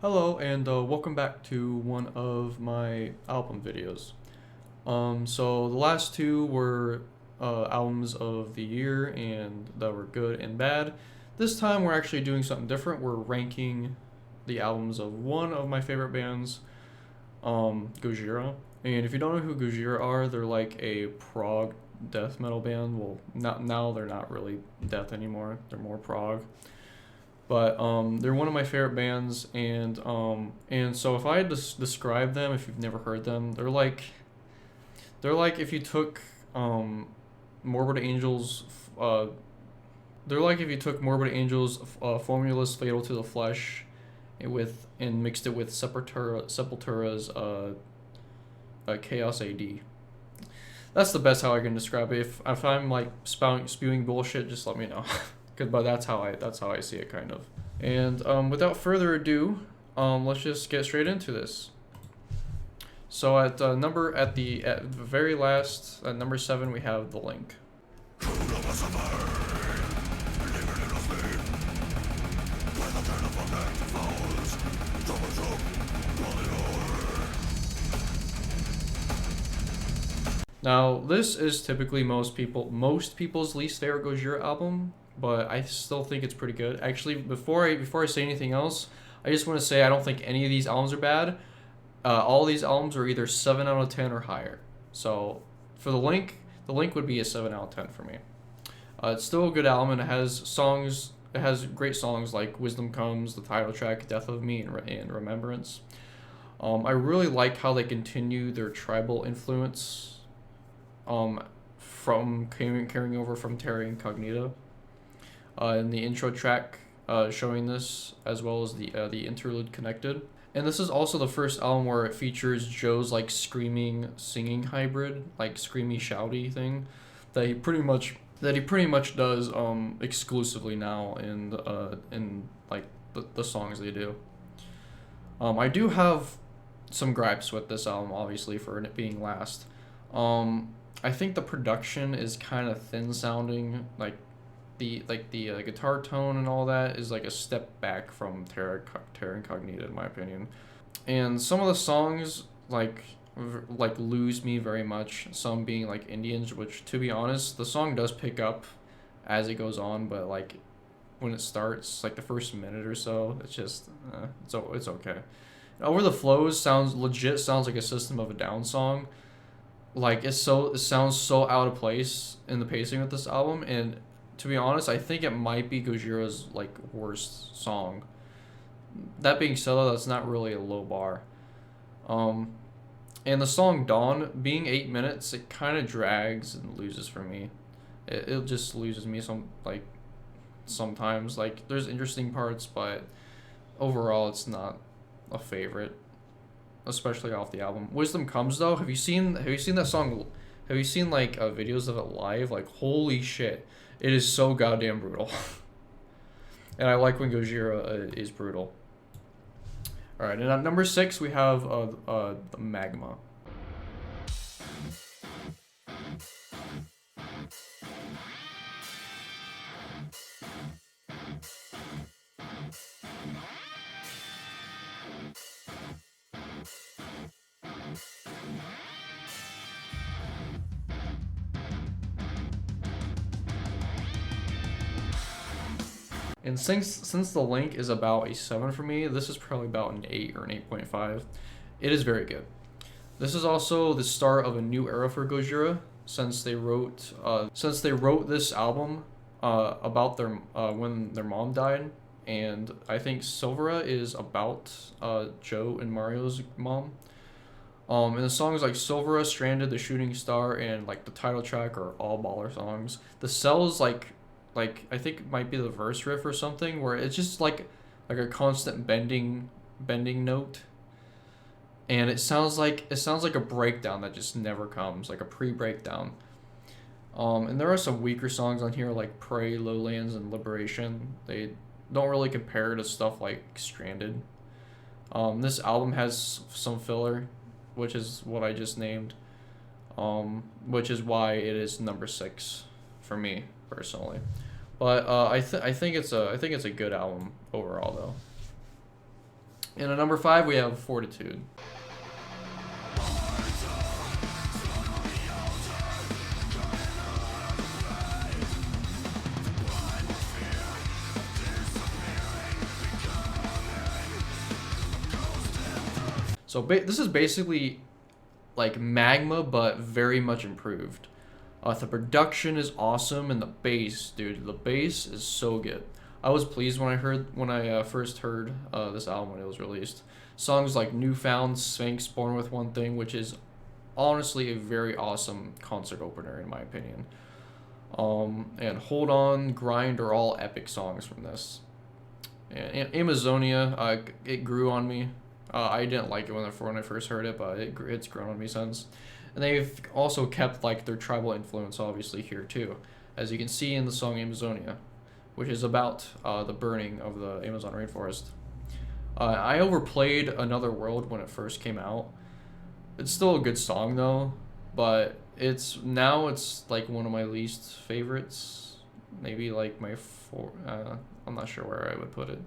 Hello and welcome back to one of my album videos. So the last two were albums of the year and that were good and bad. This time we're actually doing something different. We're ranking the albums of one of my favorite bands, Gojira. And if you don't know who Gojira are, they're like a prog death metal band. Well, not now they're not really death anymore. They're more prog. But they're one of my favorite bands, and so if I had to describe them, if you've never heard them, they're like if you took Morbid Angels, they're like if you took Morbid Angels, Formula's Fatal to the Flesh, and mixed it with Sepultura's Chaos AD. That's the best how I can describe it. If I'm like spewing bullshit, just let me know. But that's how I see it, kind of. And without further ado, let's just get straight into this. So at the very last, at number 7, we have The Link. Now, this is typically most people's least favorite Gojira album, but I still think it's pretty good. Actually, before I say anything else, I just want to say I don't think any of these albums are bad. All these albums are either 7 out of 10 or higher. So for the Link would be a 7 out of 10 for me. It's still a good album, and it has songs. It has great songs like "Wisdom Comes," the title track, "Death of Me," and "Remembrance." I really like how they continue their tribal influence, from carrying over from Terra Incognita. In the intro track, showing this, as well as the interlude Connected. And this is also the first album where it features Joe's like screaming singing hybrid, like screamy shouty thing that he pretty much does exclusively now in like the songs they do. I do have some gripes with this album, obviously, for it being last. I think the production is kind of thin sounding, like the guitar tone and all that is like a step back from Terra Incognita, in my opinion. And some of the songs like lose me very much. Some being like Indians, which, to be honest, the song does pick up as it goes on, but like when it starts, like the first minute or so, it's just it's okay. Over the Flows sounds like a System of a Down song. Like it sounds so out of place in the pacing of this album, and to be honest, I think it might be Gojira's like worst song. That being said, though, that's not really a low bar. And the song Dawn, being 8 minutes, it kind of drags and loses for me. It just loses me sometimes. Like there's interesting parts, but overall it's not a favorite, especially off the album. Wisdom Comes, though. Have you seen that song? Have you seen like videos of it live? Like, holy shit. It is so goddamn brutal. And I like when Gojira is brutal. Alright, and at number 6 we have the Magma. And since The Link is about a 7 for me, this is probably about an 8 or an 8.5. It is very good. This is also the start of a new era for Gojira, since they wrote this album about their when their mom died, and I think Silvera is about Joe and Mario's mom. And the songs like Silvera, Stranded, The Shooting Star, and like the title track are all baller songs. The Cells, like I think it might be the verse riff or something, where it's just like a constant bending note, and it sounds like a breakdown that just never comes, like a pre-breakdown. And there are some weaker songs on here like Prey, Lowlands, and Liberation. They don't really compare to stuff like Stranded. This album has some filler, which is what I just named, which is why it is number 6 for me personally. But I think it's a good album overall, though. And at number 5, we have Fortitude. So this is basically like Magma, but very much improved. The production is awesome, and the bass, dude, the bass is so good. I was pleased when I first heard this album when it was released. Songs like Newfound, Sphinx, Born with One Thing, which is honestly a very awesome concert opener in my opinion. And Hold On, Grind are all epic songs from this. And Amazonia, it grew on me. I didn't like it when I first heard it, but it's grown on me since. And they've also kept like their tribal influence obviously here too, as you can see in the song Amazonia, which is about the burning of the Amazon rainforest. I overplayed Another World when it first came out. It's still a good song though, but it's like one of my least favorites. Maybe like my I'm not sure where I would put it.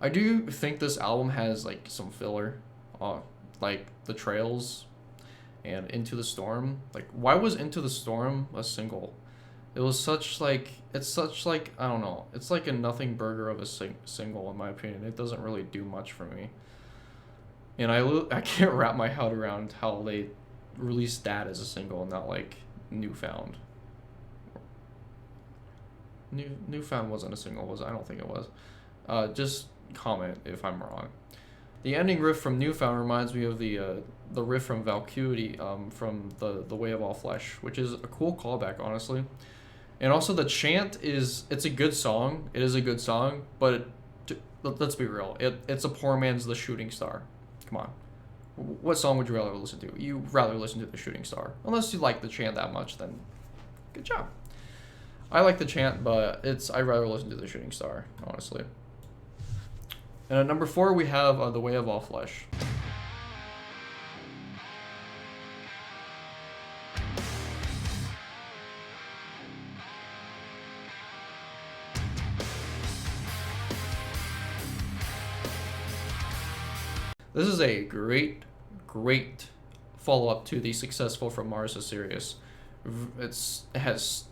I do think this album has like some filler, like The Trails and Into the Storm. Like, why was Into the Storm a single? It was such like I don't know. It's like a nothing burger of a single in my opinion. It doesn't really do much for me. And I can't wrap my head around how they released that as a single and not like Newfound. Newfound wasn't a single, was it? I don't think it was. Just comment if I'm wrong. The ending riff from Newfound reminds me of the riff from Valkyrie from the Way of All Flesh, which is a cool callback, honestly. And also the chant it's a good song. It is a good song, but let's be real. It's a poor man's The Shooting Star. Come on. What song would you rather listen to? You'd rather listen to The Shooting Star. Unless you like the chant that much, then good job. I like the chant, but I'd rather listen to The Shooting Star, honestly. And at number 4, we have The Way of All Flesh. This is a great follow-up to the successful From Mars to Sirius. It has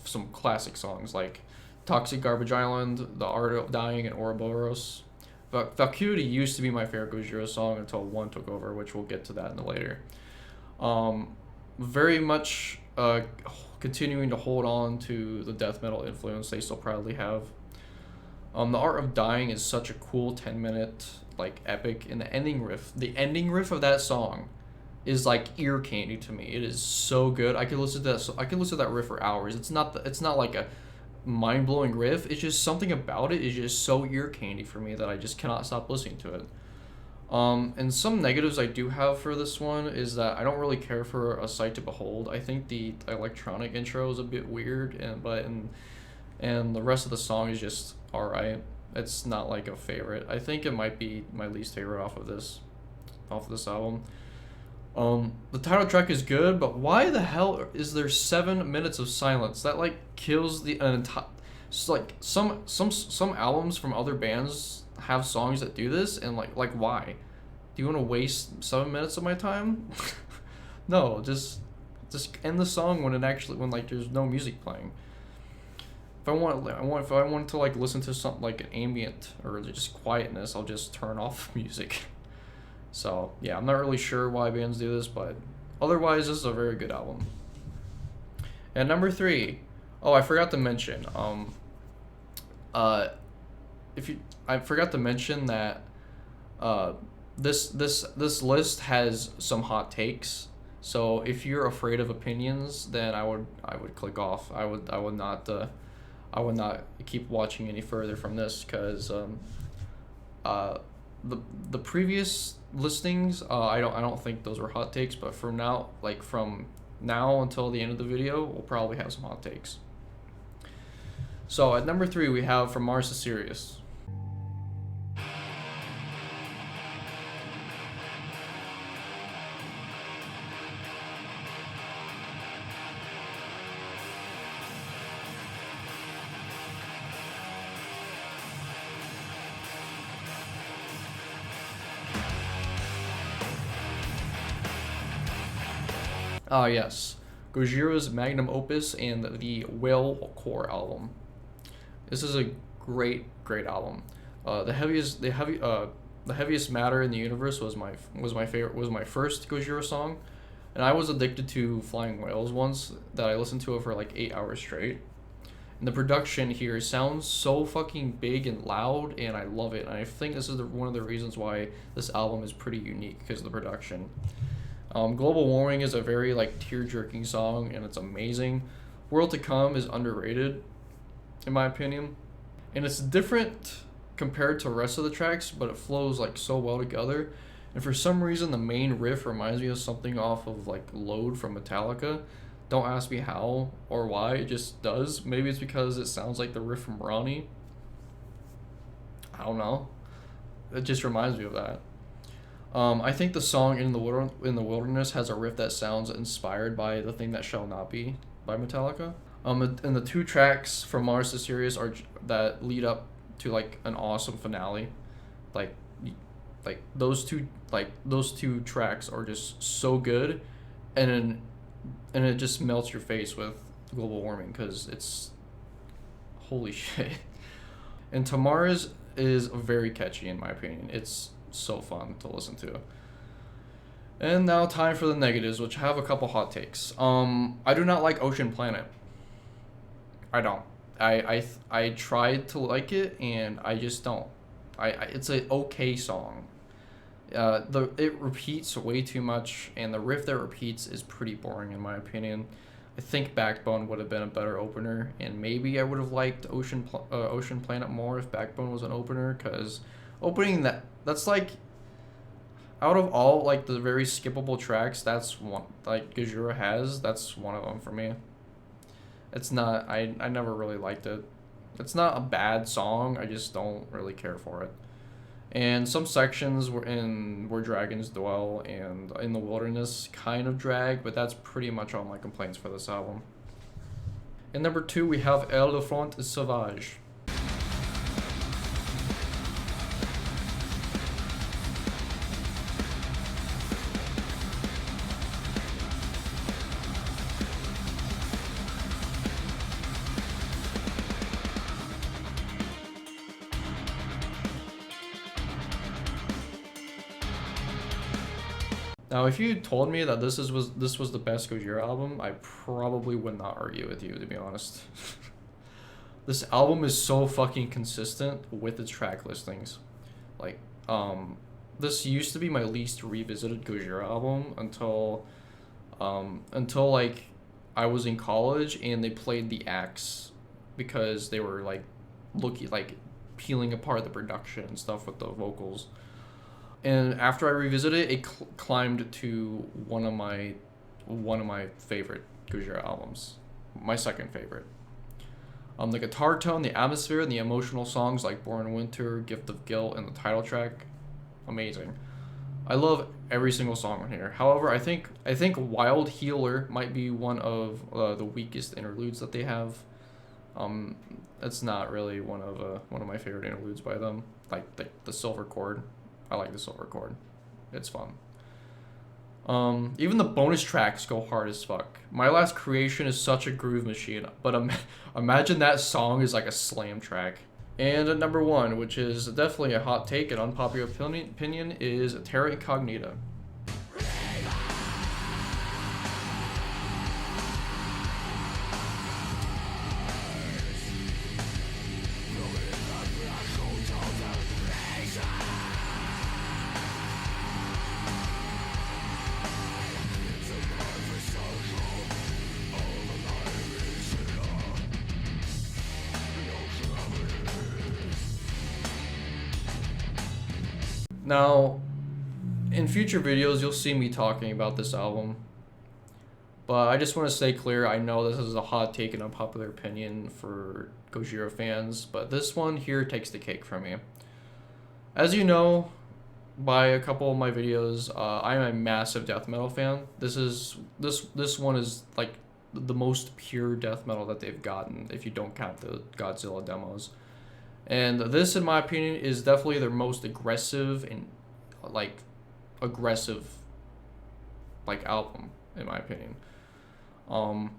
some classic songs like Toxic Garbage Island, The Art of Dying, and Ouroboros. Valkyrie used to be my favorite Gojira song until one took over, which we'll get to that in the later. Very much continuing to hold on to the death metal influence they so proudly have. The Art of Dying is such a cool 10-minute like epic, and the ending riff of that song is like ear candy to me. It is so good. I could listen to that riff for hours. It's not like a mind-blowing riff. It's just something about it is just so ear candy for me that I just cannot stop listening to it. And some negatives I do have for this one is that I don't really care for A Sight to Behold. I think the electronic intro is a bit weird, and the rest of the song is just alright. It's not like a favorite. I think it might be my least favorite off of this album. The title track is good, but why the hell is there 7 minutes of silence? That like kills the entire. Like some albums from other bands have songs that do this, and like why? Do you want to waste 7 minutes of my time? No, just end the song when like there's no music playing. If I want to like listen to something like an ambient or just quietness, I'll just turn off music. So yeah, I'm not really sure why bands do this, but otherwise this is a very good album. And number 3, I forgot to mention, I forgot to mention that this list has some hot takes. So if you're afraid of opinions, then I would click off. I would not keep watching any further from this, because the previous listings, I don't think those were hot takes, but from now until the end of the video, we'll probably have some hot takes. So at number 3, we have From Mars to Sirius. Ah, yes. Gojira's magnum opus and the Whale Core album. This is a great album. The heaviest matter in the universe was my first Gojira song, and I was addicted to Flying Whales once that I listened to it for like 8 hours straight. And the production here sounds so fucking big and loud, and I love it. And I think this is one of the reasons why this album is pretty unique because of the production. Global Warming is a very like tear-jerking song, and it's amazing. World to Come is underrated, in my opinion, and it's different compared to the rest of the tracks, but it flows like so well together. And for some reason, the main riff reminds me of something off of like Load from Metallica. Don't ask me how or why, it just does. Maybe it's because it sounds like the riff from Ronnie. I don't know. It just reminds me of that. I think the song in the Wilderness has a riff that sounds inspired by The Thing That Shall Not Be by Metallica. And the two tracks from Mars to Sirius that lead up to like an awesome finale. Like those two tracks are just so good, and it just melts your face with Global Warming because it's holy shit. And Tamara's is very catchy in my opinion. It's so fun to listen to. And now time for the negatives, which have a couple hot takes. I do not like Ocean Planet. I don't. I tried to like it and I just don't. It's an okay song. It repeats way too much, and the riff that repeats is pretty boring in my opinion. I think Backbone would have been a better opener, and maybe I would have liked Ocean Planet more if Backbone was an opener, because opening that's like out of all like the very skippable tracks, that's one like Gojira has, that's one of them for me. It's not I never really liked it. It's not a bad song, I just don't really care for it. And some sections where dragons dwell and in the wilderness kind of drag, but that's pretty much all my complaints for this album. And number 2, we have Elephant Sauvage. Now, if you told me that this was the best Gojira album, I probably would not argue with you, to be honest. This album is so fucking consistent with its track listings. Like, this used to be my least revisited Gojira album until like I was in college and they played the Axe because they were like peeling apart the production and stuff with the vocals. And after I revisited it, climbed to one of my favorite Gojira albums, my second favorite. The guitar tone, the atmosphere, and the emotional songs like Born in Winter, Gift of Guilt, and the title track, amazing. I love every single song on here. However, I think Wild Healer might be one of the weakest interludes that they have. It's not really one of my favorite interludes by them. Like the Silver Chord. I like the Silver Chord. It's fun. Even the bonus tracks go hard as fuck. My Last Creation is such a groove machine, but imagine that song is like a slam track. And at number 1, which is definitely a hot take and unpopular opinion, is Terra Incognita. Now, in future videos, you'll see me talking about this album, but I just want to stay clear. I know this is a hot take and unpopular opinion for Gojira fans, but this one here takes the cake from me. As you know, by a couple of my videos, I am a massive death metal fan. This one is like the most pure death metal that they've gotten, if you don't count the Godzilla demos. And this, in my opinion, is definitely their most aggressive album. in my opinion. Um,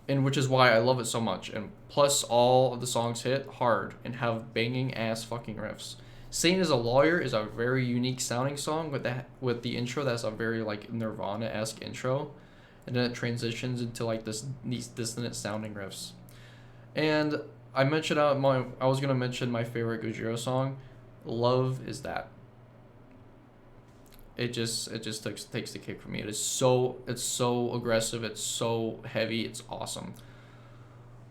and which is why I love it so much. And plus, all of the songs hit hard and have banging ass fucking riffs. Sane as a Lawyer is a very unique sounding song with the intro that's a very like Nirvana esque intro, and then it transitions into like these dissonant sounding riffs. And I was gonna mention my favorite Gojira song, "Love Is That." It just takes the cake for me. It's so aggressive. It's so heavy. It's awesome.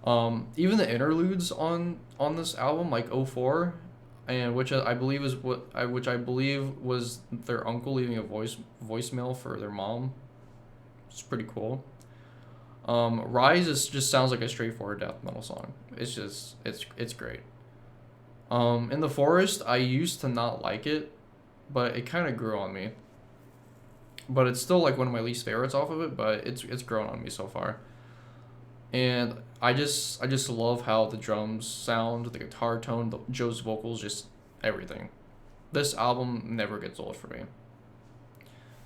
Even the interludes on this album, like "04," and which I believe was their uncle leaving a voicemail for their mom. It's pretty cool. "Rise" just sounds like a straightforward death metal song. It's great. "In the Forest," I used to not like it, but it kind of grew on me. But it's still like one of my least favorites off of it, but it's grown on me so far. And I just love how the drums sound, the guitar tone, Joe's vocals, just everything. This album never gets old for me.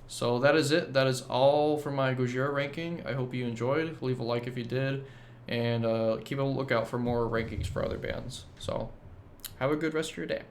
So that is it. That is all for my Gojira ranking. I hope you enjoyed. Leave a like if you did, and keep a lookout for more rankings for other bands. So have a good rest of your day.